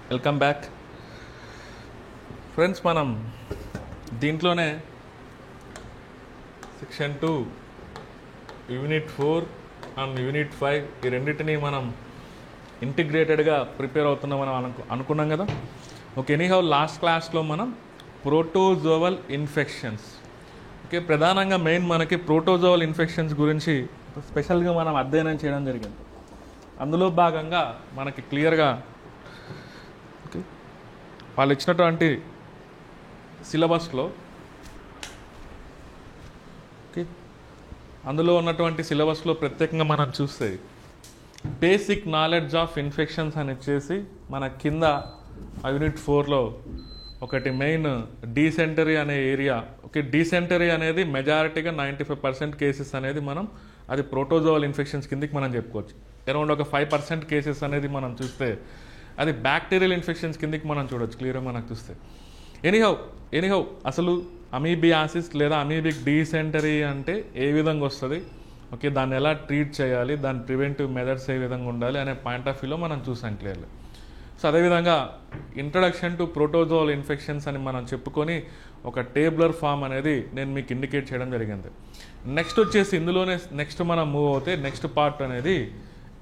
Welcome back friends. మనం దీంట్లోనే section 2 unit 4 and unit 5 ఈ రెండింటిని మనం ఇంటిగ్రేటెడ్గా ప్రిపేర్ అవుతున్నామని అనుకున్నాం కదా. ఓకే, ఎనీహౌ లాస్ట్ క్లాస్లో మనం ప్రోటోజోవల్ ఇన్ఫెక్షన్స్, ఓకే, ప్రధానంగా మెయిన్ మనకి ప్రోటోజోవల్ ఇన్ఫెక్షన్స్ గురించి స్పెషల్గా మనం అధ్యయనం చేయడం జరిగింది. అందులో భాగంగా మనకి క్లియర్గా వాళ్ళు ఇచ్చినటువంటి సిలబస్లో అందులో ఉన్నటువంటి సిలబస్లో ప్రత్యేకంగా మనం చూస్తే బేసిక్ నాలెడ్జ్ ఆఫ్ ఇన్ఫెక్షన్స్ అని ఇచ్చేసి మన కింద యూనిట్ 4లో ఒకటి మెయిన్ డీసెంటరీ అనే ఏరియా. ఓకే, డీసెంటరీ అనేది మెజారిటీగా 95% కేసెస్ అనేది మనం అది ప్రోటోజోవల్ ఇన్ఫెక్షన్స్ కిందకి మనం చెప్పుకోవచ్చు. అరౌండ్ ఒక 5% కేసెస్ అనేది మనం చూస్తే అది బ్యాక్టీరియల్ ఇన్ఫెక్షన్స్ కిందకి మనం చూడవచ్చు క్లియర్గా మనకు చూస్తే. ఎనీహౌ అసలు అమీబియాసిస్ లేదా అమీబిక్ డీసెంటరీ అంటే ఏ విధంగా వస్తుంది, ఓకే, దాన్ని ఎలా ట్రీట్ చేయాలి, దాని ప్రివెంటివ్ మెథడ్స్ ఏ విధంగా ఉండాలి అనే పాయింట్ ఆఫ్ వ్యూలో మనం చూసాం క్లియర్లీ. సో అదేవిధంగా ఇంట్రడక్షన్ టు ప్రోటోజోవల్ ఇన్ఫెక్షన్స్ అని మనం చెప్పుకొని ఒక టేబులర్ ఫామ్ అనేది నేను మీకు ఇండికేట్ చేయడం జరిగింది. నెక్స్ట్ వచ్చేసి ఇందులోనే నెక్స్ట్ మనం మూవ్ అవుతే నెక్స్ట్ పార్ట్ అనేది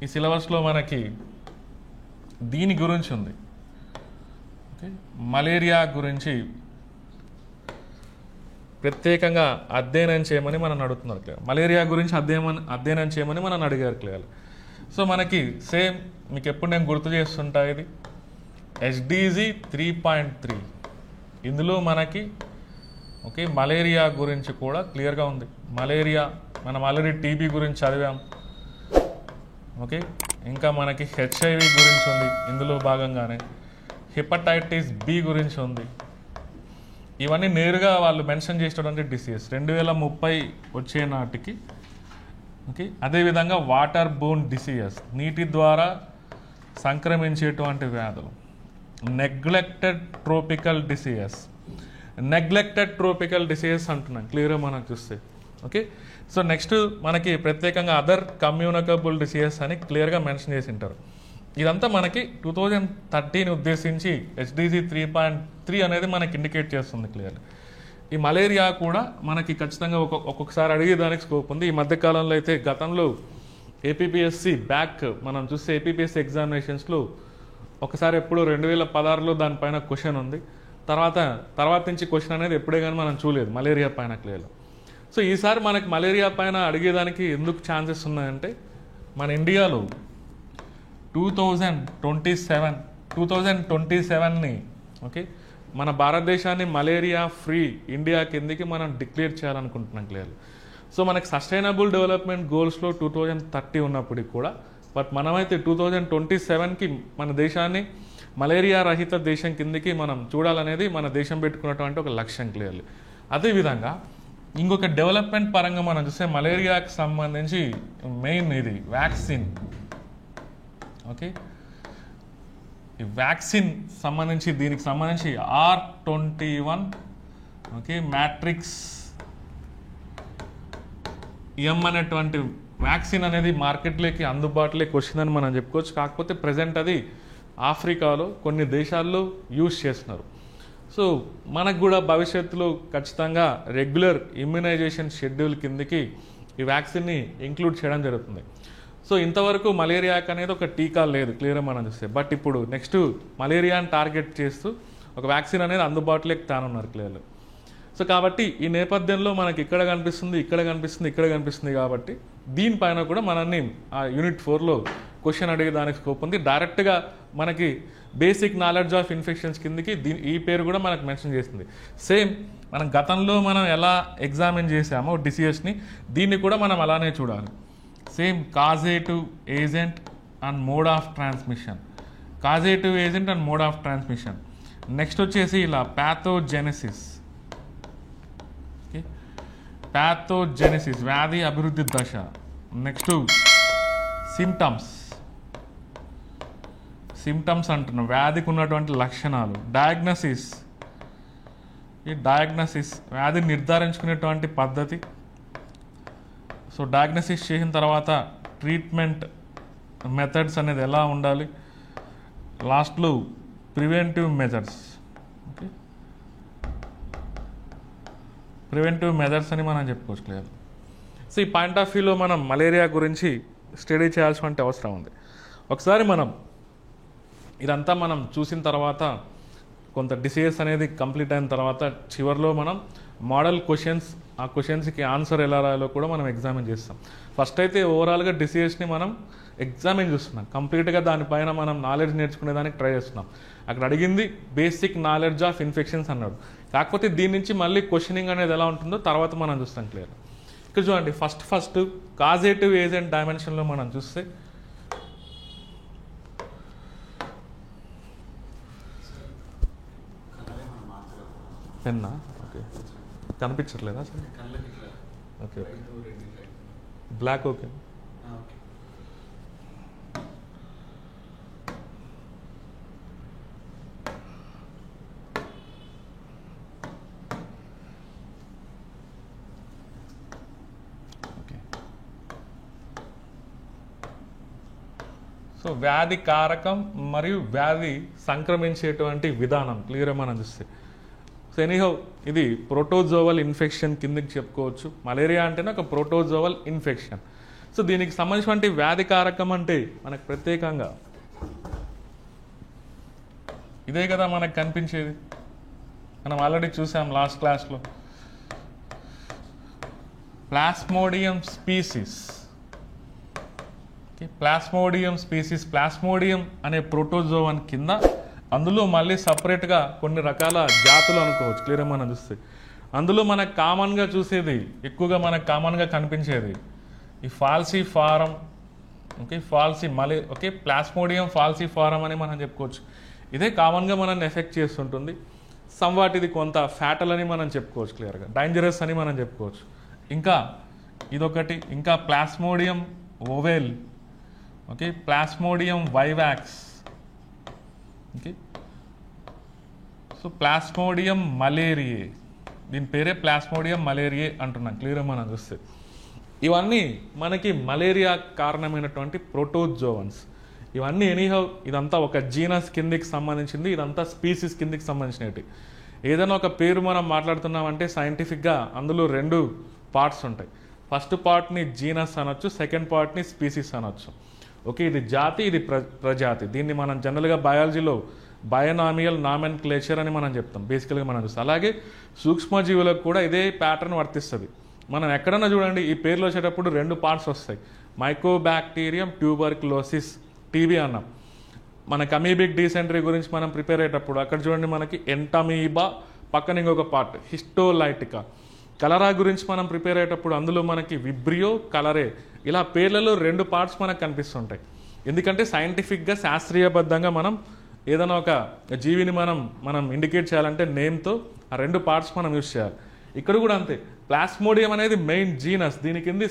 ఈ సిలబస్లో మనకి దీని గురించి ఉంది. ఓకే, మలేరియా గురించి ప్రత్యేకంగా అధ్యయనం చేయమని మనం అడుగుతున్నారు క్లియర్. మలేరియా గురించి అధ్యయనం చేయమని మనం అడిగారు క్లియర్. సో మనకి సేమ్ మీకు ఎప్పుడు నేను గుర్తు చేస్తుంటా, ఇది SDG 3.3 ఇందులో మనకి ఓకే మలేరియా గురించి కూడా క్లియర్గా ఉంది. మలేరియా మనం ఆల్రెడీ టీబీ గురించి చదివాం. ఓకే, ఇంకా మనకి HIV గురించి ఉంది ఇందులో భాగంగానే, హెపటైటిస్ B గురించి ఉంది. ఇవన్నీ నేరుగా వాళ్ళు మెన్షన్ చేసేటువంటి డిసీజెస్ 2030 వచ్చే నాటికి. ఓకే, అదేవిధంగా వాటర్ బోర్న్ డిసీజెస్, నీటి ద్వారా సంక్రమించేటువంటి వ్యాధులు, నెగ్లెక్టెడ్ ట్రోపికల్ డిసీజెస్ అంటున్నాం క్లియర్గా మనం చూస్తే. ఓకే, సో నెక్స్ట్ మనకి ప్రత్యేకంగా అదర్ కమ్యూనికబుల్ డిసీజెస్ అని క్లియర్గా మెన్షన్ చేసి ఉంటారు. ఇదంతా మనకి 2030 ఉద్దేశించి SDG 3.3 అనేది మనకి ఇండికేట్ చేస్తుంది క్లియర్. ఈ మలేరియా కూడా మనకి ఖచ్చితంగా ఒక్కొక్కసారి అడిగేదానికి స్కోప్ ఉంది. ఈ మధ్యకాలంలో అయితే గతంలో APPSC బ్యాక్ మనం చూస్తే APPSC ఎగ్జామినేషన్స్లో ఒకసారి ఎప్పుడు 2016లో దానిపైన క్వశ్చన్ ఉంది. తర్వాత నుంచి క్వశ్చన్ అనేది ఎప్పుడే కానీ మనం చూడలేదు మలేరియా పైన క్లియర్లో. సో ఈసారి మనకి మలేరియా పైన అడిగేదానికి ఎందుకు ఛాన్సెస్ ఉన్నాయంటే మన ఇండియాలో 2027ని ఓకే మన భారతదేశాన్ని మలేరియా ఫ్రీ ఇండియా కిందకి మనం డిక్లేర్ చేయాలనుకుంటున్నాం క్లియర్లీ. సో మనకి సస్టైనబుల్ డెవలప్మెంట్ గోల్స్లో 2030 ఉన్నప్పటికి కూడా బట్ మనమైతే 2027కి మన దేశాన్ని మలేరియా రహిత దేశం కిందకి మనం చూడాలనేది మన దేశం పెట్టుకున్నటువంటి ఒక లక్ష్యం క్లియర్లీ. అదేవిధంగా ఇంకొక డెవలప్మెంట్ పరంగా మనం చూస్తే మలేరియాకి సంబంధించి మెయిన్ ఇది వ్యాక్సిన్. ఓకే, ఈ వ్యాక్సిన్ సంబంధించి దీనికి సంబంధించి R21 ఓకే మ్యాట్రిక్స్ M అనేటువంటి వ్యాక్సిన్ అనేది మార్కెట్లోకి అందుబాటులోకి వచ్చిందని మనం చెప్పుకోవచ్చు. కాకపోతే ప్రజెంట్ అది ఆఫ్రికాలో కొన్ని దేశాల్లో యూజ్ చేస్తున్నారు. సో మనకు కూడా భవిష్యత్తులో ఖచ్చితంగా రెగ్యులర్ ఇమ్యునైజేషన్ షెడ్యూల్ కిందకి ఈ వ్యాక్సిన్ని ఇంక్లూడ్ చేయడం జరుగుతుంది. సో ఇంతవరకు మలేరియాకి అనేది ఒక టీకా లేదు క్లియర్గా మనం చూస్తే. బట్ ఇప్పుడు నెక్స్ట్ మలేరియాని టార్గెట్ చేస్తూ ఒక వ్యాక్సిన్ అనేది అందుబాటులోకి తానున్నారు క్లియర్గా. సో కాబట్టి ఈ నేపథ్యంలో మనకి ఇక్కడ కనిపిస్తుంది కాబట్టి దీనిపైన కూడా మనల్ని ఆ యూనిట్ 4లో క్వశ్చన్ అడిగేదానికి స్కోప్ ఉంది. డైరెక్ట్గా మనకి బేసిక్ నాలెడ్జ్ ఆఫ్ ఇన్ఫెక్షన్స్ కిందకి ఈ పేరు కూడా మనకు మెన్షన్ చేస్తుంది. సేమ్ మనం గతంలో మనం ఎలా ఎగ్జామిన్ చేసామో డిసీజెస్ని దీన్ని కూడా మనం అలానే చూడాలి. Same causative agent and mode of transmission. Next వచ్చేసి ఇలా ప్యాథోజెనెసిస్ వ్యాధి అభివృద్ధి దశ. నెక్స్ట్ సిమ్టమ్స్ అంటున్నాం, వ్యాధికి ఉన్నటువంటి లక్షణాలు. డయాగ్నసిస్ వ్యాధి నిర్ధారించుకునేటువంటి పద్ధతి. సో డయాగ్నసిస్ చేసిన తర్వాత ట్రీట్మెంట్ మెథడ్స్ అనేది ఎలా ఉండాలి. లాస్ట్లో preventive measures. Okay, preventive measures అని మనం చెప్పుకోవచ్చు క్లియర్. సో ఈ పాయింట్ ఆఫ్ వ్యూలో మనం మలేరియా గురించి స్టడీ చేయాల్సిన అవసరం ఉంది. ఒకసారి మనం ఇదంతా మనం చూసిన తర్వాత కొంత డిసీజెస్ అనేది కంప్లీట్ అయిన తర్వాత చివరిలో మనం మోడల్ క్వశ్చన్స్, ఆ క్వశ్చన్స్కి ఆన్సర్ ఎలా రాయాలో కూడా మనం ఎగ్జామిన్ చేస్తాం. ఫస్ట్ అయితే ఓవరాల్గా డిసీజెస్ని మనం ఎగ్జామిన్ చేస్తున్నాం, కంప్లీట్గా దానిపైన మనం నాలెడ్జ్ నేర్చుకునేదానికి ట్రై చేస్తున్నాం. అక్కడ అడిగింది బేసిక్ నాలెడ్జ్ ఆఫ్ ఇన్ఫెక్షన్స్ అన్నాడు. కాకపోతే దీని నుంచి మళ్ళీ క్వశ్చనింగ్ అనేది ఎలా ఉంటుందో తర్వాత మనం చూస్తాం క్లియర్. ఇక్కడ చూడండి, ఫస్ట్ కాజేటివ్ ఏజెంట్ డైమెన్షన్లో మనం చూస్తే పెన్నా ఓకే కనిపించట్లేదా sir? Okay black okay. So వ్యాధి కారకం మరియు వ్యాధి సంక్రమించేటువంటి విధానం క్లియర్గా మనం చూస్తే, సో ఎనీహౌ ఇది ప్రోటోజోవల్ ఇన్ఫెక్షన్ కిందకి చెప్పుకోవచ్చు. మలేరియా అంటేనే ఒక ప్రోటోజోవల్ ఇన్ఫెక్షన్. సో దీనికి సంబంధించినటువంటి వ్యాధి కారకం అంటే మనకు ప్రత్యేకంగా ఇదే కదా మనకు కనిపించేది. మనం ఆల్రెడీ చూసాం లాస్ట్ క్లాస్లో, plasmodium species. Plasmodium species, plasmodium అనే ప్రోటోజోవన్ కింద అందులో మళ్ళీ సపరేట్గా కొన్ని రకాల జాతులు అనుకోవచ్చు క్లియర్గా మనం చూస్తే. అందులో మనకు కామన్గా చూసేది, ఎక్కువగా మనకు కామన్గా కనిపించేది ఈ ఫాల్సిఫారం. ఓకే, ప్లాస్మోడియం ఫాల్సిఫారం అని మనం చెప్పుకోవచ్చు. ఇదే కామన్గా మనల్ని ఎఫెక్ట్ చేస్తుంటుంది. సంవాట్ ఇది కొంత ఫ్యాటల్ అని మనం చెప్పుకోవచ్చు క్లియర్గా, డేంజరస్ అని మనం చెప్పుకోవచ్చు. ఇంకా ఇదొకటి, ఇంకా plasmodium ovale, okay, plasmodium vivax, okay. So plasmodium malariae, దీని పేరే ప్లాస్మోడియం మలేరియే అంటున్నాం క్లియర్గా మనం చూస్తే. ఇవన్నీ మనకి మలేరియా కారణమైనటువంటి ప్రోటోజోవన్స్. ఇవన్నీ ఎనీహౌ ఇదంతా ఒక జీనస్ కిందికి సంబంధించింది, ఇదంతా స్పీసీస్ కిందికి సంబంధించినవి. ఏదైనా ఒక పేరు మనం మాట్లాడుతున్నామంటే సైంటిఫిక్గా అందులో 2 పార్ట్స్ ఉంటాయి. ఫస్ట్ పార్ట్ని జీనస్ అనొచ్చు, సెకండ్ పార్ట్ని స్పీసీస్ అనొచ్చు. ఓకే, ఇది జాతి, ఇది ప్రజాతి. దీన్ని మనం జనరల్గా బయాలజీలో బయోనామియల్ నామెన్క్లేచర్ అని మనం చెప్తాం బేసికల్గా మనం చూస్తాం. అలాగే సూక్ష్మజీవులకు కూడా ఇదే ప్యాటర్న్ వర్తిస్తుంది. మనం ఎక్కడన్నా చూడండి ఈ పేర్లు వచ్చేటప్పుడు 2 పార్ట్స్ వస్తాయి. మైకోబాక్టీరియం ట్యూబర్క్లోసిస్, టీబీ అన్నాం. మనకి అమీబిక్ డీసెంట్రీ గురించి మనం ప్రిపేర్ అయ్యేటప్పుడు అక్కడ చూడండి మనకి ఎంటమీబా, పక్కన ఇంకొక పార్ట్ హిస్టోలైటికా. కలరా గురించి మనం ప్రిపేర్ అయ్యేటప్పుడు అందులో మనకి విబ్రియో, కలరే, ఇలా పేర్లలో 2 పార్ట్స్ మనకు కనిపిస్తుంటాయి. ఎందుకంటే సైంటిఫిక్గా శాస్త్రీయబద్ధంగా మనం ఏదైనా ఒక జీవిని మనం ఇండికేట్ చేయాలంటే నేమ్తో ఆ 2 పార్ట్స్ మనం యూజ్ చేయాలి. ఇక్కడ కూడా అంతే, ప్లాస్మోడియం అనేది మెయిన్ జీనస్, దీని కింద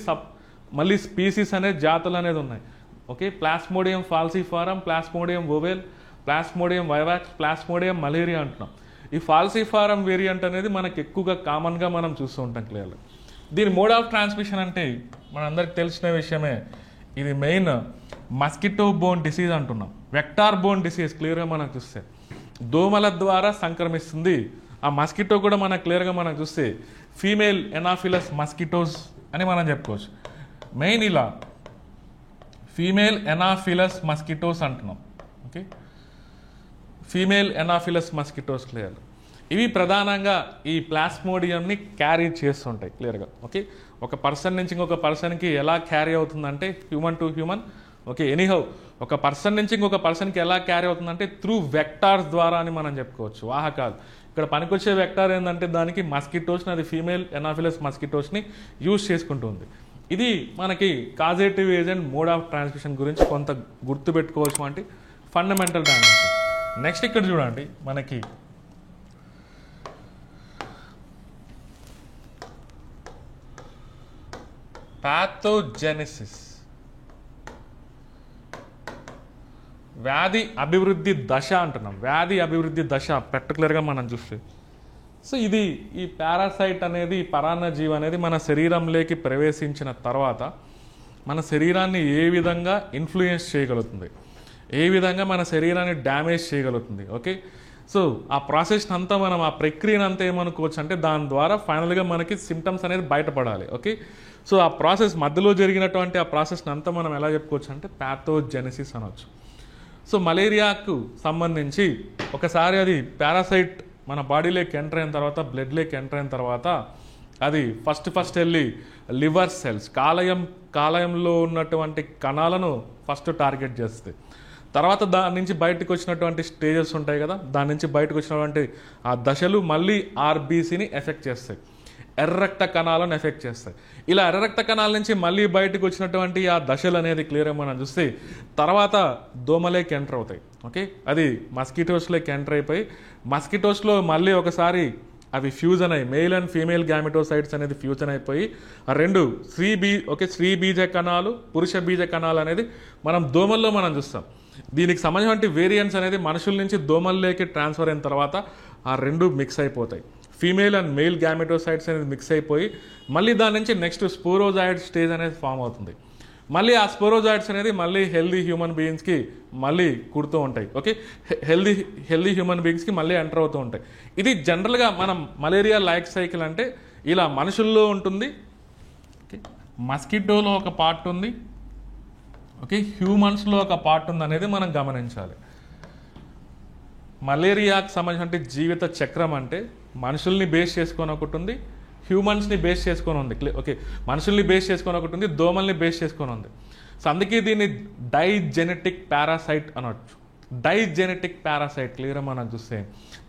మళ్ళీ స్పీసీస్ అనేది జాతులు అనేది ఉన్నాయి. Okay, Plasmodium falciparum, Plasmodium ovale, Plasmodium vivax, Plasmodium malariae అంటున్నాం. ఈ ఫాల్సిఫారం వేరియంట్ అనేది మనకు ఎక్కువగా కామన్గా మనం చూస్తూ ఉంటాం క్లియర్గా. దీని మోడ్ ఆఫ్ ట్రాన్స్మిషన్ అంటే మనందరికి తెలిసిన విషయమే, ఇది మెయిన్ మస్కిటో బోన్ డిసీజ్ అంటున్నాం. వెక్టార్ బోన్ డిసీజ్ క్లియర్గా మనం చూస్తే దోమల ద్వారా సంక్రమిస్తుంది. ఆ మస్కిటో కూడా మనకు క్లియర్గా మనం చూస్తే ఫీమేల్ ఎనాఫిలస్ మస్కిటోస్ అని మనం చెప్పుకోవచ్చు. మెయిన్ ఇలా ఫీమేల్ ఎనాఫిలస్ మస్కిటోస్ అంటున్నాం. Okay, female Anopheles mosquitoes clear. ఇవి ప్రధానంగా ఈ ప్లాస్మోడియంని క్యారీ చేస్తుంటాయి క్లియర్గా. ఓకే, ఒక పర్సన్ నుంచి ఇంకొక పర్సన్కి ఎలా క్యారీ అవుతుందంటే human to human. Okay, anyhow ఒక పర్సన్ నుంచి ఇంకొక పర్సన్కి ఎలా క్యారీ అవుతుందంటే త్రూ వెక్టార్స్ ద్వారా అని మనం చెప్పుకోవచ్చు, వాహకాలు. ఇక్కడ పనికొచ్చే వెక్టార్ ఏంటంటే దానికి మస్కిటోస్ని, అది ఫీమేల్ ఎనాఫిలస్ మస్కిటోస్ని యూజ్ చేసుకుంటుంది. ఇది మనకి causative agent mode of transmission గురించి కొంత గుర్తుపెట్టుకోవాల్సిన ఫండమెంటల్ డైమెన్షన్స్. నెక్స్ట్ ఇక్కడ చూడండి మనకి ప్యాథోజెనిసిస్, వ్యాధి అభివృద్ధి దశ అంటున్నాం. వ్యాధి అభివృద్ధి దశ పర్టికులర్గా మనం చూస్తే, సో ఇది ఈ పారాసైట్ అనేది, పరాన్నజీవి అనేది మన శరీరంలోకి ప్రవేశించిన తర్వాత మన శరీరాన్ని ఏ విధంగా ఇన్ఫ్లుయెన్స్ చేయగలుగుతుంది. ఏ విధంగా మన శరీరాన్ని డ్యామేజ్ చేయగలుగుతుంది. ఓకే, సో ఆ ప్రాసెస్ అంతా మనం ఆ ప్రక్రియను అంతా ఏమనుకోవచ్చు అంటే దాని ద్వారా ఫైనల్గా మనకి సిమ్టమ్స్ అనేది బయటపడాలి. ఓకే, సో ఆ ప్రాసెస్ మధ్యలో జరిగినటువంటి ఆ ప్రాసెస్ని అంతా మనం ఎలా చెప్పుకోవచ్చు అంటే ప్యాథోజెనసిస్ అనవచ్చు. సో మలేరియాకు సంబంధించి ఒకసారి అది పారాసైట్ మన బాడీలోకి ఎంటర్ అయిన తర్వాత, బ్లడ్లోకి ఎంటర్ అయిన తర్వాత అది ఫస్ట్ వెళ్ళి లివర్ సెల్స్, కాలేయంలో ఉన్నటువంటి కణాలను ఫస్ట్ టార్గెట్ చేస్తుంది. తర్వాత దాని నుంచి బయటకు వచ్చినటువంటి స్టేజెస్ ఉంటాయి కదా, దాని నుంచి బయటకు వచ్చినటువంటి ఆ దశలు మళ్ళీ ఆర్బీసీని ఎఫెక్ట్ చేస్తాయి, ఎర్ర రక్త కణాలను ఎఫెక్ట్ చేస్తాయి. ఇలా ఎర్ర రక్త కణాల నుంచి మళ్ళీ బయటకు వచ్చినటువంటి ఆ దశలు అనేది క్లియర్గా మనం చూస్తే తర్వాత దోమలేకి ఎంటర్ అవుతాయి. ఓకే, అది మస్కిటోస్లోకి ఎంటర్ అయిపోయి మస్కిటోస్లో మళ్ళీ ఒకసారి అవి ఫ్యూజన్ అయ్యి మెయిల్ అండ్ ఫీమేల్ గ్యామెటోసైట్స్ అనేది ఫ్యూజన్ అయిపోయి ఆ రెండు స్త్రీ బీజ కణాలు, పురుష బీజ కణాలు అనేది మనం దోమల్లో మనం చూస్తాం. దీనికి సంబంధించిన వేరియంట్స్ అనేది మనుషుల నుంచి దోమల్లోకి ట్రాన్స్ఫర్ అయిన తర్వాత ఆ రెండు మిక్స్ అయిపోతాయి. ఫీమేల్ అండ్ మెయిల్ గ్యామెటోసైట్స్ అనేది మిక్స్ అయిపోయి మళ్ళీ దాని నుంచి నెక్స్ట్ స్పోరోజాయిడ్ స్టేజ్ అనేది ఫామ్ అవుతుంది. మళ్ళీ ఆ స్పోరోజాయిడ్స్ అనేది మళ్ళీ హెల్దీ హ్యూమన్ బీయింగ్స్కి మళ్ళీ కుడుతూ ఉంటాయి. ఓకే, హెల్దీ హ్యూమన్ బీయింగ్స్కి మళ్ళీ ఎంటర్ అవుతూ ఉంటాయి. ఇది జనరల్గా మనం మలేరియా లైఫ్ సైకిల్ అంటే ఇలా మనుషుల్లో ఉంటుంది. ఓకే, మస్కిటోలో ఒక పార్ట్ ఉంది, ఓకే, హ్యూమన్స్లో ఒక పార్ట్ ఉంది అనేది మనం గమనించాలి. మలేరియాకి సంబంధించిన జీవిత చక్రం అంటే మనుషుల్ని బేస్ చేసుకొని ఒకటి ఉంది, హ్యూమన్స్ని బేస్ చేసుకొని ఉంది. ఓకే, మనుషుల్ని బేస్ చేసుకొని ఒకటి ఉంది, దోమల్ని బేస్ చేసుకొని ఉంది. సో అందుకే దీన్ని డైజెనెటిక్ పారాసైట్ అనొచ్చు. డైజెనెటిక్ పారాసైట్ క్లియర్గా మనం చూస్తే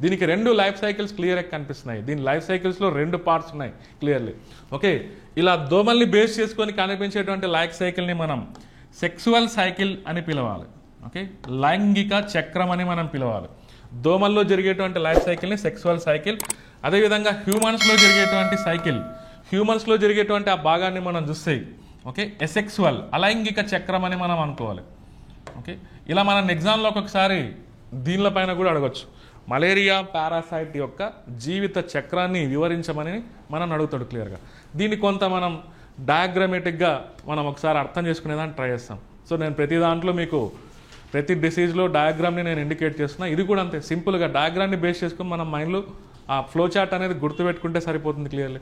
దీనికి రెండు లైఫ్ సైకిల్స్ క్లియర్గా కనిపిస్తున్నాయి. దీని లైఫ్ సైకిల్స్లో రెండు పార్ట్స్ ఉన్నాయి క్లియర్లీ. ఓకే, ఇలా దోమల్ని బేస్ చేసుకొని కనిపించేటువంటి లైఫ్ సైకిల్ని మనం సెక్సువల్ సైకిల్ అని పిలవాలి. ఓకే, లైంగిక చక్రం అని మనం పిలవాలి. దోమల్లో జరిగేటువంటి లైఫ్ సైకిల్ని సెక్సువల్ సైకిల్, అదేవిధంగా హ్యూమన్స్లో జరిగేటువంటి సైకిల్, హ్యూమన్స్లో జరిగేటువంటి ఆ భాగాన్ని మనం చూస్తే ఓకే ఎసెక్సువల్, అలైంగిక చక్రం అని మనం అనుకోవాలి. ఓకే, ఇలా మనం ఎగ్జామ్లో ఒకసారి దీనిపైన కూడా అడగచ్చు. మలేరియా పారాసైట్ యొక్క జీవిత చక్రాన్ని వివరించమని మనం అడుగుతాడు క్లియర్గా. దీన్ని కొంత మనం డయాగ్రామేటిక్గా మనం ఒకసారి అర్థం చేసుకునేదాన్ని ట్రై చేస్తాం. సో నేను ప్రతి దాంట్లో మీకు ప్రతి డిసీజ్లో డయాగ్రామ్ని నేను ఇండికేట్ చేస్తున్నా. ఇది కూడా అంతే సింపుల్గా డయాగ్రామ్ని బేస్ చేసుకుని మనం మైండ్లో ఆ ఫ్లో చార్ట్ అనేది గుర్తుపెట్టుకుంటే సరిపోతుంది క్లియర్లీ.